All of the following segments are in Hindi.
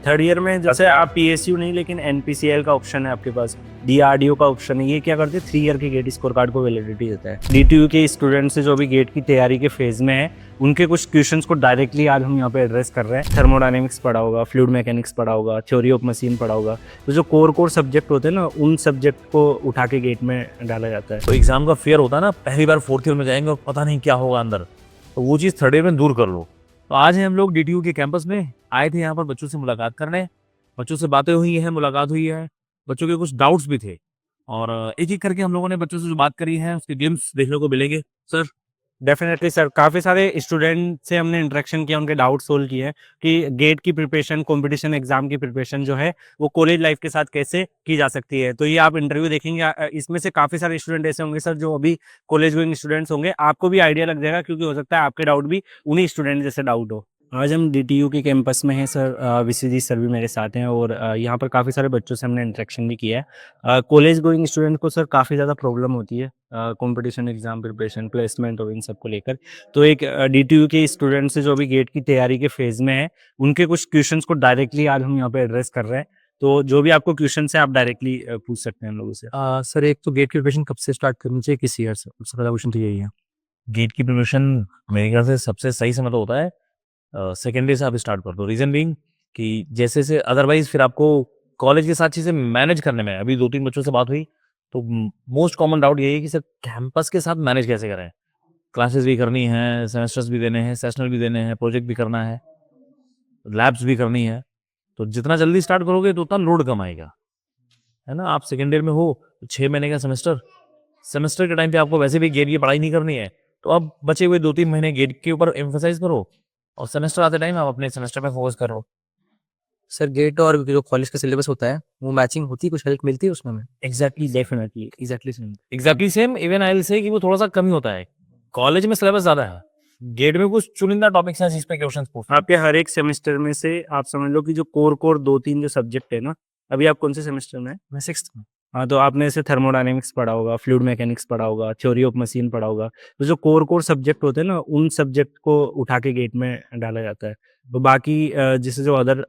थर्ड ईयर में जैसे आप पीएसयू नहीं लेकिन एनपीसीएल का ऑप्शन है आपके पास, डीआरडीओ का ऑप्शन है। ये क्या करते हैं, 3 ईयर के गेट स्कोर कार्ड को वैलिडिटी देता है। डीटीयू के स्टूडेंट्स से जो भी गेट की तैयारी के फेज में है, उनके कुछ क्वेश्चंस को डायरेक्टली आज हम यहाँ पे एड्रेस कर रहे हैं। थर्मोडायनेमिक्स पढ़ा होगा, फ्लूइड मैकेनिक्स पढ़ा होगा, थ्योरी ऑफ मशीन पढ़ा होगा। तो जो कोर सब्जेक्ट होते हैं ना, उन सब्जेक्ट को उठा के गेट में डाला जाता है। तो एग्जाम का फेयर होता है ना, पहली बार फोर्थ ईयर में जाएंगे और पता नहीं क्या होगा अंदर, तो वो चीज़ थर्ड ईयर में दूर कर लो। तो आज हम लोग डीटीयू के कैंपस में आए थे, यहाँ पर बच्चों से मुलाकात करने। बच्चों से बातें हुई हैं, मुलाकात हुई है, बच्चों के कुछ डाउट्स भी थे और एक एक करके हम लोगों ने बच्चों से जो बात करी है उसके ग्लिम्स देखने को मिलेंगे। सर डेफिनेटली सर, काफ़ी सारे स्टूडेंट से हमने इंटरेक्शन किया, उनके डाउट सोल्व किए हैं कि गेट की प्रिपरेशन, कंपटीशन एग्जाम की प्रिपरेशन जो है वो कॉलेज लाइफ के साथ कैसे की जा सकती है। तो ये आप इंटरव्यू देखेंगे, इसमें से काफ़ी सारे स्टूडेंट ऐसे होंगे सर जो अभी कॉलेज गोइंग स्टूडेंट्स होंगे, आपको भी आइडिया लग जाएगा, क्योंकि हो सकता है आपके डाउट भी उन्हीं स्टूडेंट जैसे डाउट हो। आज हम डीटीयू के कैंपस में हैं सर, विश्वजीत सर भी मेरे साथ हैं और यहाँ पर काफ़ी सारे बच्चों से हमने इंटरेक्शन भी किया है। कॉलेज गोइंग स्टूडेंट को सर काफ़ी ज़्यादा प्रॉब्लम होती है कंपटीशन एग्जाम प्रिपरेशन, प्लेसमेंट और इन सब को लेकर। तो एक डीटीयू के स्टूडेंट से जो अभी गेट की तैयारी के फेज में है, उनके कुछ क्वेश्चंस को डायरेक्टली आज हम यहाँ पे एड्रेस कर रहे हैं। तो जो भी आपको क्वेश्चन है आप डायरेक्टली पूछ सकते हैं हम लोगों से। सर एक तो गेट की प्रिपरेशन कब से स्टार्ट करनी चाहिए, किस ईयर से? सबसे पहला क्वेश्चन तो यही है। गेट की प्रिपरेशन मेरे ख्याल से सबसे सही समय तो होता है सेकेंड ईयर से आप स्टार्ट कर दो। रीज़न बीइंग कि जैसे से अदरवाइज फिर आपको कॉलेज के साथ चीज़ें मैनेज करने में, अभी 2-3 बच्चों से बात हुई तो मोस्ट कॉमन डाउट यही है कि सर कैंपस के साथ मैनेज कैसे करें? क्लासेस भी करनी है, सेमेस्टर्स भी देने हैं, सेशनल भी देने हैं, प्रोजेक्ट भी करना है, लैब्स भी करनी है। तो जितना जल्दी स्टार्ट करोगे तो उतना लोड कम आएगा, है ना? आप सेकेंड ईयर में हो तो 6 महीने का सेमेस्टर, सेमेस्टर के टाइम पे आपको वैसे भी गेट की पढ़ाई नहीं करनी है, तो अब बचे हुए 2-3 महीने गेट के ऊपर एम्फसाइज करो और सेमेस्टर आते टाइम आप अपने सेमेस्टर पे फोकस करो। सर गेट और जो कॉलेज का सिलेबस होता है वो मैचिंग होती है, कुछ हेल्प मिलती है उसमें हमें? Exactly, definitely. Exactly same, even I will say कि वो थोड़ा सा कम ही होता है। कॉलेज में सिलेबस ज्यादा है, गेट में कुछ चुनिंदा टॉपिक्स हैं जिस पे क्वेश्चंस पूछते हैं। आपके हर एक सेमेस्टर में से आप समझ लो कि जो कोर 2-3 जो सब्जेक्ट है ना, अभी आप कौन से सेमेस्टर में है? मैं 6th में। हाँ, तो आपने ऐसे थर्मोडायनेमिक्स पढ़ा होगा, फ्लूइड मैकेनिक्स पढ़ा होगा, थ्योरी ऑफ मशीन पढ़ा होगा। तो जो कोर सब्जेक्ट होते हैं ना, उन सब्जेक्ट को उठा के गेट में डाला जाता है। तो बाकी जैसे जो अदर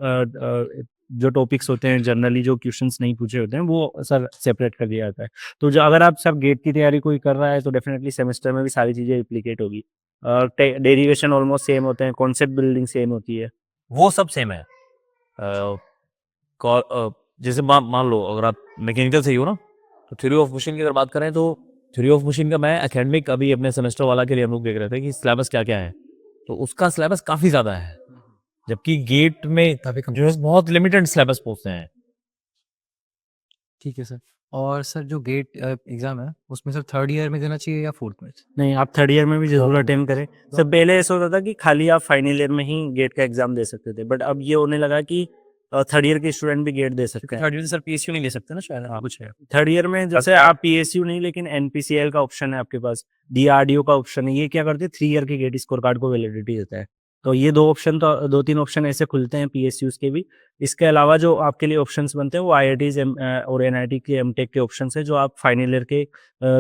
जो टॉपिक्स होते हैं, जनरली जो क्वेश्चंस नहीं पूछे होते हैं, वो सर सेपरेट कर दिया जाता है। तो जो अगर आप सर गेट की तैयारी कोई कर रहा है तो डेफिनेटली सेमेस्टर में भी सारी चीज़ें एप्लीकेट होगी। डेरिवेशन ऑलमोस्ट सेम होते हैं, कॉन्सेप्ट बिल्डिंग सेम होती है। वो सब सेम है। जैसे मान लो अगर आप मैकेनिकल से ही हो ना, तो थ्योरी ऑफ मशीन की अगर बात करें तो थ्योरी ऑफ मशीन का मैं एकेडमिक अभी अपने सेमेस्टर वाला के लिए हम लोग देख रहे थे कि सिलेबस क्या क्या है, तो उसका सिलेबस काफ़ी ज़्यादा है, जबकि गेट में काफी कम। जो है बहुत लिमिटेड सिलेबस पूछते हैं। ठीक है सर। और सर जो गेट एग्जाम है उसमें सर थर्ड ईयर में देना चाहिए या फोर्थ में? नहीं, आप थर्ड ईयर में भी ज़रूर अटेम्प्ट करें। सर पहले ऐसा होता था कि खाली आप फाइनल ईयर में ही गेट का एग्ज़ाम दे सकते थे, बट अब ये होने लगा कि थर्ड ईयर के स्टूडेंट भी गेट दे सकते हैं। थर्ड ईयर सर पीएसयू नहीं ले सकते ना शायद? हाँ कुछ है। थर्ड ईयर में जैसे आप पीएसयू नहीं लेकिन एनपीसीएल का ऑप्शन है आपके पास, डीआरडीओ का ऑप्शन है। ये क्या करते हैं, 3 ईयर के गेट स्कोर कार्ड को वैलिडिटी देता है। तो ये 2 ऑप्शन, तो 2-3 ऑप्शन ऐसे खुलते हैं पीएसयूज़ के भी। इसके अलावा जो आपके लिए ऑप्शंस बनते हैं वो आईआईटीज़ और एनआईटी के एमटेक के ऑप्शंस हैं, जो आप फाइनल ईयर के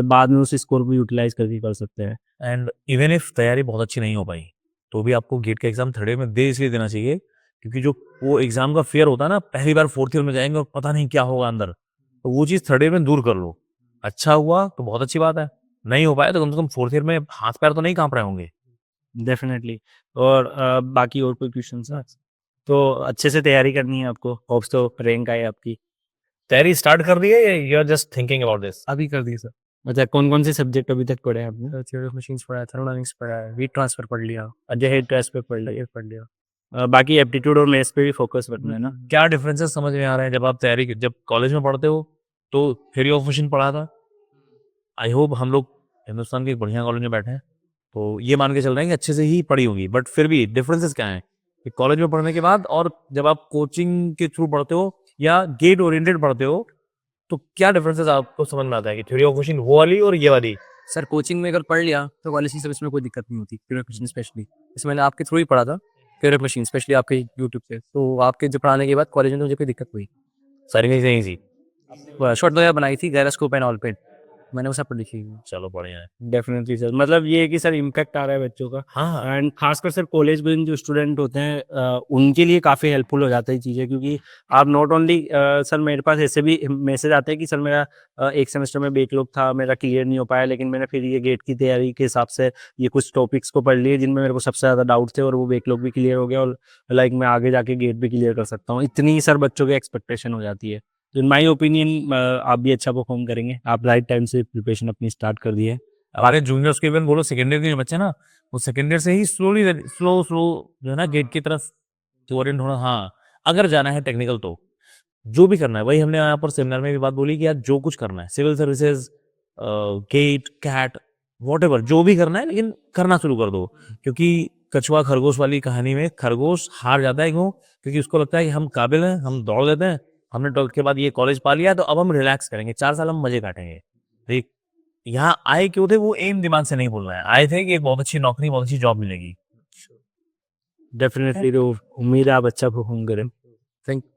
बाद में उस स्कोर को यूटिलाइज करके कर सकते हैं। एंड इवन इफ तैयारी बहुत अच्छी नहीं हो पाई तो भी आपको गेट का एग्जाम थर्ड ईयर में दे इसलिए देना चाहिए क्योंकि जो वो एग्जाम का फेयर होता है ना, पहली बार फोर्थ ईयर में जाएंगे और पता नहीं क्या होगा अंदर, तो वो चीज़ थर्ड ईयर में दूर कर लो। अच्छा हुआ तो बहुत अच्छी बात है, नहीं हो पाया तो कम से कम फोर्थ ईयर में हाथ पैर तो नहीं कांप रहे होंगे। डेफिनेटली। और बाकी और कोई क्वेश्चंस हैं? तो अच्छे से तैयारी करनी है आपको, होप्स तो रैंक आए आपकी। तैयारी स्टार्ट कर दी है या you are just thinking about this? अभी कर दिए सर। अच्छा, कौन-कौन से सब्जेक्ट अभी तक पढ़े हैं आपने? थ्योरी ऑफ मशीन्स पढ़ा है, थर्मोडायनेमिक्स पढ़ा है, हीट ट्रांसफर पढ़ लिया, अच्छा, हेड टेस्ट पे पढ़ लिया। ये पढ़ लिया। बाकी एप्टीट्यूड और मैथ्स पे भी फोकस रखना है ना? क्या डिफरेंसेस समझ में आ रहे हैं जब आप तैयारी, जब कॉलेज में पढ़ते हो तो थ्योरी ऑफ मशीन पढ़ा था। आई होप हम लोग हिंदुस्तान के एक बढ़िया कॉलेज में बैठे हैं तो ये मान के चल रहे हैं कि अच्छे से ही पढ़ी होगी, बट फिर भी डिफरेंसेस क्या हैं कि कॉलेज में पढ़ने के बाद और जब आप कोचिंग के थ्रू पढ़ते हो या गेट ओरिएंटेड पढ़ते हो, तो क्या डिफरेंसेस आपको समझ में आता है कि थ्योरी ऑफ मशीन वो वाली और ये वाली? सर कोचिंग में अगर पढ़ लिया तो कॉलेज की सर्विस में कोई दिक्कत नहीं होती, थ्योरी ऑफ मशीन स्पेशली। इसमें मैंने आपके थ्रू ही पढ़ा था थ्योरी ऑफ मशीन, स्पेशली आपके यूट्यूब से, तो आपके जो पढ़ाने के बाद कॉलेज में तो मुझे कोई दिक्कत हुई। सारी चीजें इजी। शॉर्ट वगैरह बनाई थी, गायरोस्कोप एंड ऑल पे। मैंने वो सब पढ़ लिखी है। चलो बढ़िया है। डेफिनेटली सर, मतलब ये है कि सर इम्पैक्ट आ रहा है बच्चों का। हाँ एंड खासकर सर कॉलेज गोइंग जो स्टूडेंट होते हैं उनके लिए काफ़ी हेल्पफुल हो जाता है ये चीज़ें, क्योंकि आप नॉट ओनली सर मेरे पास ऐसे भी मैसेज आते हैं कि सर मेरा एक सेमेस्टर में बैकलॉग था, मेरा क्लियर नहीं हो पाया, लेकिन मैंने फिर ये गेट की तैयारी के हिसाब से ये कुछ टॉपिक्स को पढ़ लिए जिनमें मेरे को सबसे ज़्यादा डाउट थे, और वो बैकलॉग भी क्लियर हो गया, और लाइक मैं आगे जाके गेट भी क्लियर कर सकता हूँ। इतनी सर बच्चों की एक्सपेक्टेशन हो जाती है। तो इन माई ओपिनियन आप भी अच्छा परफॉर्म करेंगे। आप राइट टाइम से प्रिपरेशन अपनी स्टार्ट कर दिए। हमारे जूनियर्स के इवन बोलो सेकेंड ईयर के जो बच्चे हैं ना, वो सेकेंड ईयर से ही स्लो जो है ना गेट की तरफ ओरिएंट होना। हाँ, अगर जाना है टेक्निकल तो जो भी करना है, वही हमने यहाँ पर सेमिनार में भी बात बोली कि यार जो कुछ करना है, civil services, GATE, CAT, whatever जो भी करना है, लेकिन करना शुरू कर दो। क्योंकि कछुआ खरगोश वाली कहानी में खरगोश हार जाता है। क्यों? क्योंकि उसको लगता है कि हम काबिल हैं, हम दौड़ लेते हैं, हमने 12th के बाद ये कॉलेज पा लिया, तो अब हम रिलैक्स करेंगे, 4 साल हम मजे काटेंगे। ठीक, यहाँ आए क्यों थे? वो एम दिमाग से नहीं बोल रहे हैं, आए थे कि एक बहुत अच्छी नौकरी, बहुत अच्छी जॉब मिलेगी। डेफिनेटली, तो उम्मीद है आप अच्छा परफॉर्म करें। थैंक